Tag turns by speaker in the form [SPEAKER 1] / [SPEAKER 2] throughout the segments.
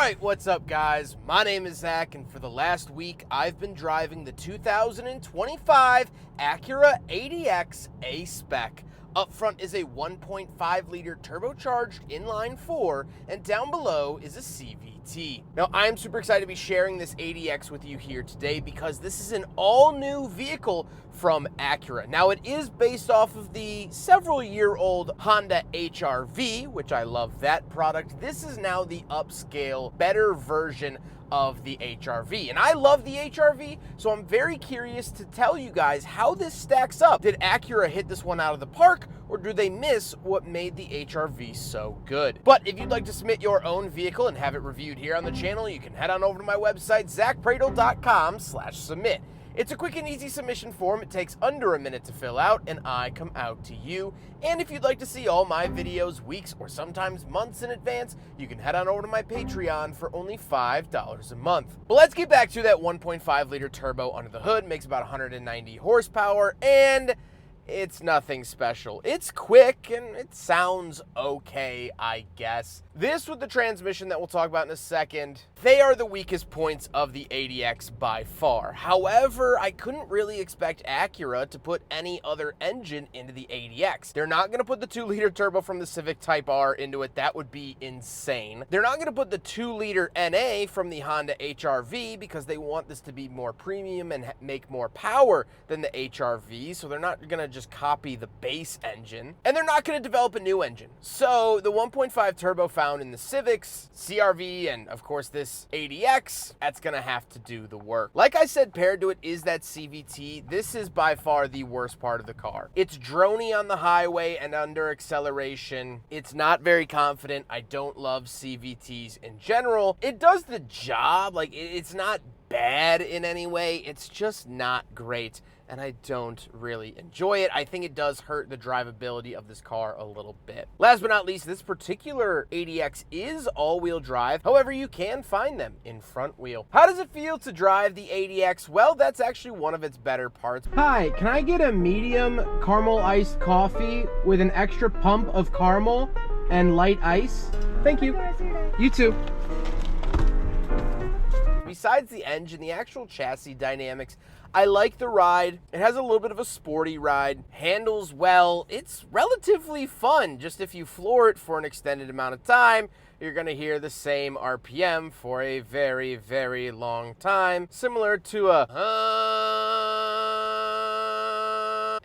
[SPEAKER 1] Alright, what's up guys? My name is Zach, and for the last week I've been driving the 2025 Acura ADX A-Spec. Up front is a 1.5 liter turbocharged inline-4, and down below is a CVT. Now I'm super excited to be sharing this ADX with you here today because this is an all-new vehicle from Acura. Now it is based off of the several-year-old Honda HR-V, which I love that product. This is now the upscale, better version of the HR-V. And I love the HR-V, so I'm very curious to tell you guys how this stacks up. Did Acura hit this one out of the park, or do they miss what made the HR-V so good? But if you'd like to submit your own vehicle and have it reviewed here on the channel, you can head on over to my website, zackpradel.com/submit. It's a quick and easy submission form. It takes under a minute to fill out, and I come out to you. And if you'd like to see all my videos weeks or sometimes months in advance, you can head on over to my Patreon for only $5 a month. But let's get back to that 1.5 liter turbo under the hood. Makes about 190 horsepower, and it's nothing special. It's quick and it sounds okay, I guess. This with the transmission that we'll talk about in a second, they are the weakest points of the ADX by far. However, I couldn't really expect Acura to put any other engine into the ADX. They're not going to put the 2 liter turbo from the Civic Type R into it. That would be insane. They're not going to put the 2 liter NA from the Honda HR-V because they want this to be more premium and make more power than the HR-V. So they're not going to just copy the base engine, and they're not going to develop a new engine. So the 1.5 turbo found in the Civics, CR-V, and of course this ADX, that's going to have to do the work. Like I said, paired to it is that CVT. This is by far the worst part of the car. It's droney on the highway and under acceleration. It's not very confident. I don't love CVTs in general. It does the job. Like, it's not bad in any way. It's just not great, and I don't really enjoy it. I think it does hurt the drivability of this car a little bit. Last but not least, this particular ADX is all-wheel drive. However, you can find them in front wheel. How does it feel to drive the ADX? Well, that's actually one of its better parts.
[SPEAKER 2] Hi, can I get a medium caramel iced coffee with an extra pump of caramel and light ice? Thank you. You too.
[SPEAKER 1] Besides the engine, the actual chassis dynamics, I like the ride. It has a little bit of a sporty ride, handles well. It's relatively fun. Just if you floor it for an extended amount of time, you're gonna hear the same RPM for a very, very long time. Similar to a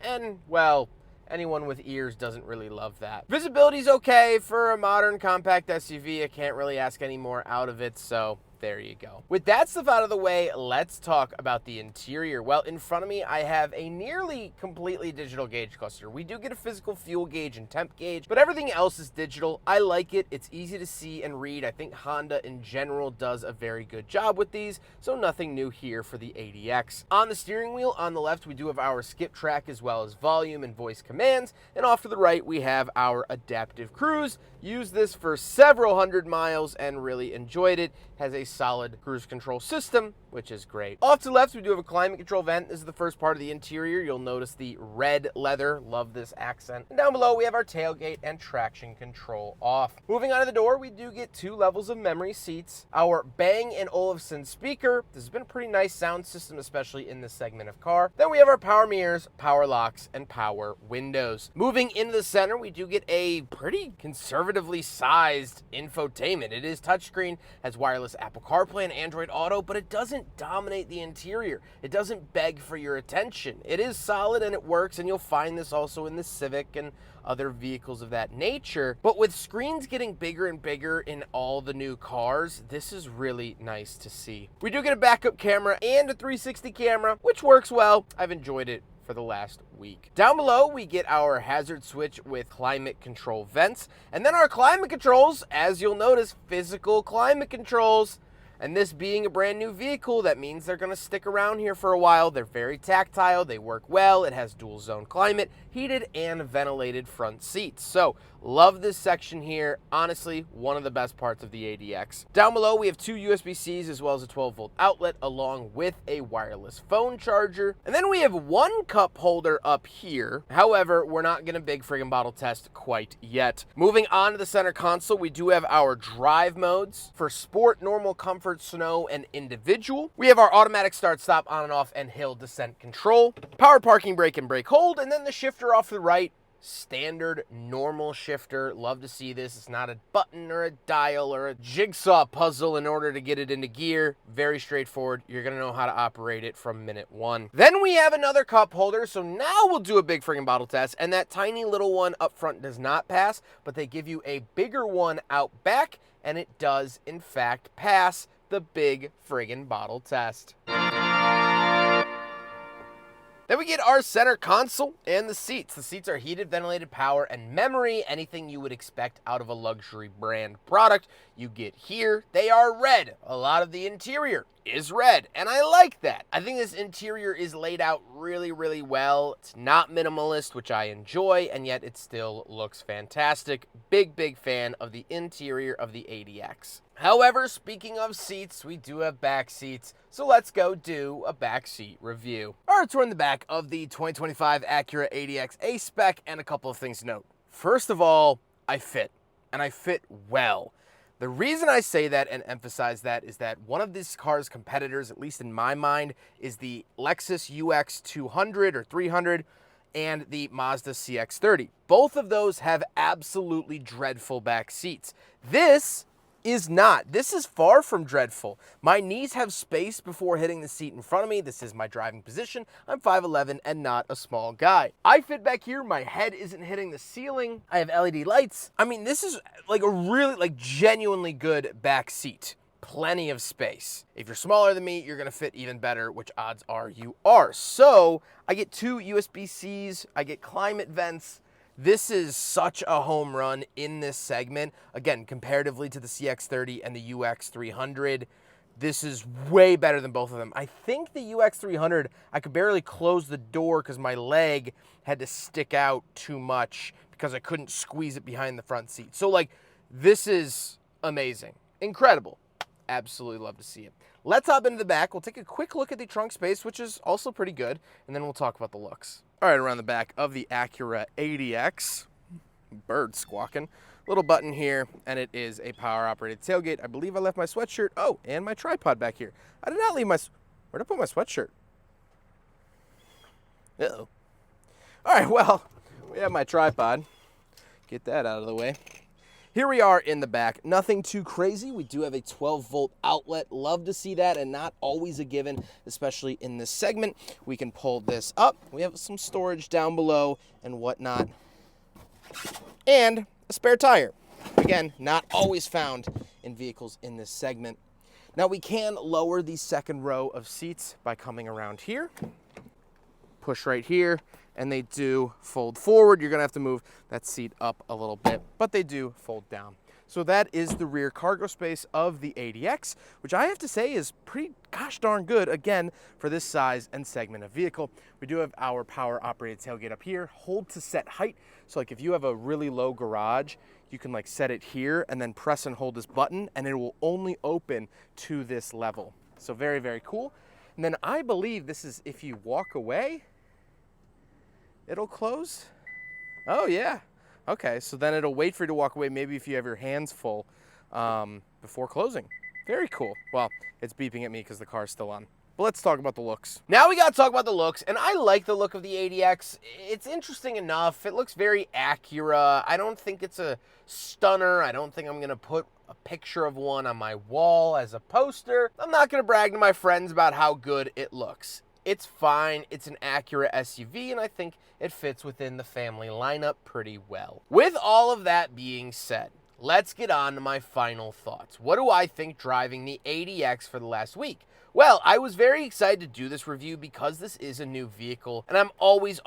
[SPEAKER 1] and well, anyone with ears doesn't really love that. Visibility's okay for a modern compact SUV. I can't really ask any more out of it, so there you go. With that stuff out of the way, let's talk about the interior. Well, in front of me, I have a nearly completely digital gauge cluster. We do get a physical fuel gauge and temp gauge, but everything else is digital. I like it. It's easy to see and read. I think Honda in general does a very good job with these, so nothing new here for the ADX. On the steering wheel, on the left, we do have our skip track as well as volume and voice commands, and off to the right, we have our adaptive cruise. Used this for several hundred miles and really enjoyed it. Has a solid cruise control system, which is great. Off to the left, we do have a climate control vent. This is the first part of the interior. You'll notice the red leather. Love this accent. And down below, we have our tailgate and traction control off. Moving on to the door, we do get 2 levels of memory seats. Our Bang & Olufsen speaker. This has been a pretty nice sound system, especially in this segment of car. Then we have our power mirrors, power locks, and power windows. Moving into the center, we do get a pretty conservatively sized infotainment. It is touchscreen, has wireless Apple CarPlay and Android Auto, but it doesn't dominate the interior. It doesn't beg for your attention. It is solid and it works, and you'll find this also in the Civic and other vehicles of that nature. But with screens getting bigger and bigger in all the new cars, this is really nice to see. We do get a backup camera and a 360 camera, which works well. I've enjoyed it for the last week. Down below, we get our hazard switch with climate control vents, and then our climate controls, as you'll notice, physical climate controls. And this being a brand new vehicle, that means they're going to stick around here for a while. They're very tactile, they work well, it has dual zone climate, heated and ventilated front seats. So love this section here. Honestly, one of the best parts of the ADX. Down below, we have 2 USB-Cs as well as a 12-volt outlet along with a wireless phone charger. And then we have 1 cup holder up here. However, we're not going to big friggin' bottle test quite yet. Moving on to the center console, we do have our drive modes for sport, normal, comfort, snow, and individual. We have our automatic start, stop, on and off, and hill descent control, power parking brake and brake hold, and then the shifter off to the right, standard normal shifter. Love to see this. It's not a button or a dial or a jigsaw puzzle in order to get it into gear. Very straightforward. You're going to know how to operate it from minute 1. Then we have another cup holder. So now we'll do a big friggin' bottle test. And that tiny little one up front does not pass, but they give you a bigger one out back, and it does in fact pass the big friggin' bottle test. Then we get our center console and the seats. The seats are heated, ventilated, power, and memory. Anything you would expect out of a luxury brand product, you get here. They are red. A lot of the interior is red, and I like that. I think this interior is laid out really, really well. It's not minimalist, which I enjoy, and yet it still looks fantastic. Big, big fan of the interior of the ADX. However, speaking of seats, we do have back seats, so let's go do a back seat review. All right, so we're in the back of the 2025 Acura ADX A-Spec, and a couple of things to note. First of all, I fit, and I fit well. The reason I say that and emphasize that is that one of this car's competitors, at least in my mind, is the Lexus UX 200 or 300 and the Mazda CX-30. Both of those have absolutely dreadful back seats. This is not. This is far from dreadful. My knees have space before hitting the seat in front of me. This is my driving position. I'm 5'11" and not a small guy. I fit back here. My head isn't hitting the ceiling. I have LED lights. I mean, this is like a really, genuinely good back seat. Plenty of space. If you're smaller than me, you're gonna fit even better, which odds are you are. So I get 2 USB-Cs. I get climate vents. This is such a home run in this segment. Again, comparatively to the CX-30 and the UX300, this is way better than both of them. I think the UX300, I could barely close the door because my leg had to stick out too much because I couldn't squeeze it behind the front seat. So, this is amazing. Incredible. Absolutely love to see it. Let's hop into the back. We'll take a quick look at the trunk space, which is also pretty good, and then we'll talk about the looks. All right, around the back of the Acura ADX, bird squawking, little button here, and it is a power-operated tailgate. I believe I left my sweatshirt. Oh, and my tripod back here. I did not leave my... Where'd I put my sweatshirt? Uh-oh. All right, well, we have my tripod. Get that out of the way. Here we are in the back. Nothing too crazy. We do have a 12-volt outlet. Love to see that, and not always a given, especially in this segment. We can pull this up. We have some storage down below and whatnot. And a spare tire. Again, not always found in vehicles in this segment. Now, we can lower the second row of seats by coming around here. Push right here, and they do fold forward. You're gonna have to move that seat up a little bit, but they do fold down. So that is the rear cargo space of the ADX, which I have to say is pretty gosh darn good, again, for this size and segment of vehicle. We do have our power operated tailgate up here, hold to set height. So if you have a really low garage, you can set it here and then press and hold this button, and it will only open to this level. So very, very cool. And then I believe this is if you walk away, it'll close. Oh yeah. Okay, so then it'll wait for you to walk away, maybe if you have your hands full, before closing. Very cool. Well, it's beeping at me because the car's still on. But let's talk about the looks. Now we gotta talk about the looks, and I like the look of the ADX. It's interesting enough. It looks very Acura. I don't think it's a stunner. I don't think I'm gonna put a picture of one on my wall as a poster. I'm not gonna brag to my friends about how good it looks. It's fine. It's an Acura SUV, and I think it fits within the family lineup pretty well. With all of that being said, let's get on to my final thoughts. What do I think driving the ADX for the last week? Well, I was very excited to do this review because this is a new vehicle, and I'm always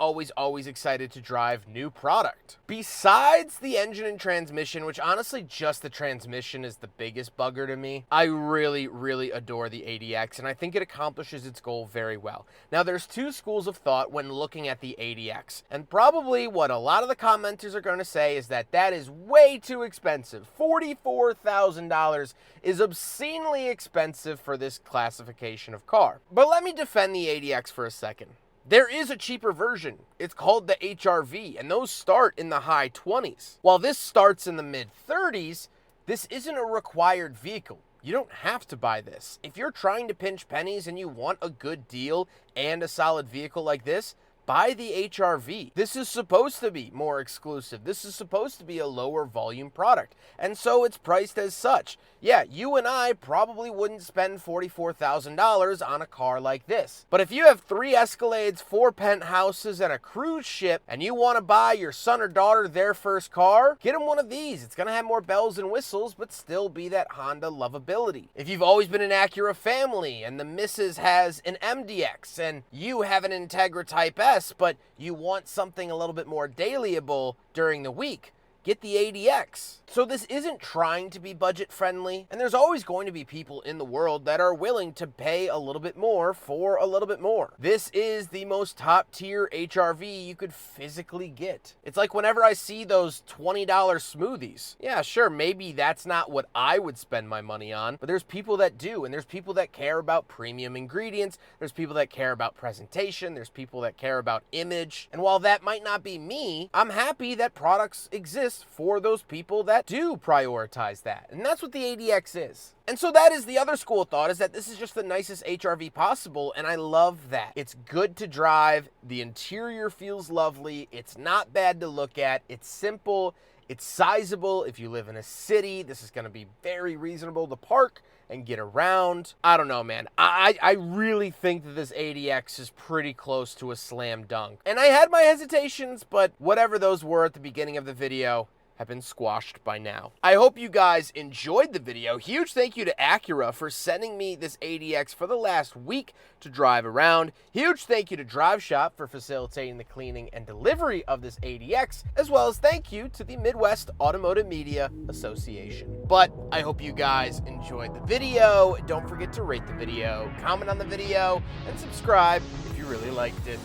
[SPEAKER 1] excited to drive new product. Besides the engine and transmission, which honestly just the transmission is the biggest bugger to me, I really adore the ADX, and I think it accomplishes its goal very well. Now, there's two schools of thought when looking at the ADX, and probably what a lot of the commenters are going to say is that that is way too expensive. $44,000 is obscenely expensive for this classification of car. But let me defend the ADX for a second. There is a cheaper version. It's called the HRV, and those start in the high 20s. While this starts in the mid 30s, this isn't a required vehicle. You don't have to buy this. If you're trying to pinch pennies and you want a good deal and a solid vehicle like this, buy the HRV. This is supposed to be more exclusive. This is supposed to be a lower volume product, and so it's priced as such. Yeah, you and I probably wouldn't spend $44,000 on a car like this. But if you have 3 Escalades, 4 penthouses, and a cruise ship, and you want to buy your son or daughter their first car, get them one of these. It's going to have more bells and whistles, but still be that Honda lovability. If you've always been an Acura family, and the missus has an MDX, and you have an Integra Type S, but you want something a little bit more dailyable during the week, get the ADX. So this isn't trying to be budget friendly, and there's always going to be people in the world that are willing to pay a little bit more for a little bit more. This is the most top tier HRV you could physically get. It's like whenever I see those $20 smoothies. Yeah, sure, maybe that's not what I would spend my money on, but there's people that do, and there's people that care about premium ingredients, there's people that care about presentation, there's people that care about image, and while that might not be me, I'm happy that products exist for those people that do prioritize that. And that's what the ADX is. And so that is the other school of thought, is that this is just the nicest HRV possible, and I love that. It's good to drive, the interior feels lovely, it's not bad to look at, it's simple, it's sizable. If you live in a city, this is gonna be very reasonable to park and get around. I don't know, man. I really think that this ADX is pretty close to a slam dunk. And I had my hesitations, but whatever those were at the beginning of the video have been squashed by now. I hope you guys enjoyed the video. Huge thank you to Acura for sending me this ADX for the last week to drive around. Huge thank you to Drive Shop for facilitating the cleaning and delivery of this ADX, as well as thank you to the Midwest Automotive Media Association. But I hope you guys enjoyed the video. Don't forget to rate the video, comment on the video, and subscribe if you really liked it.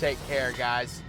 [SPEAKER 1] Take care, guys.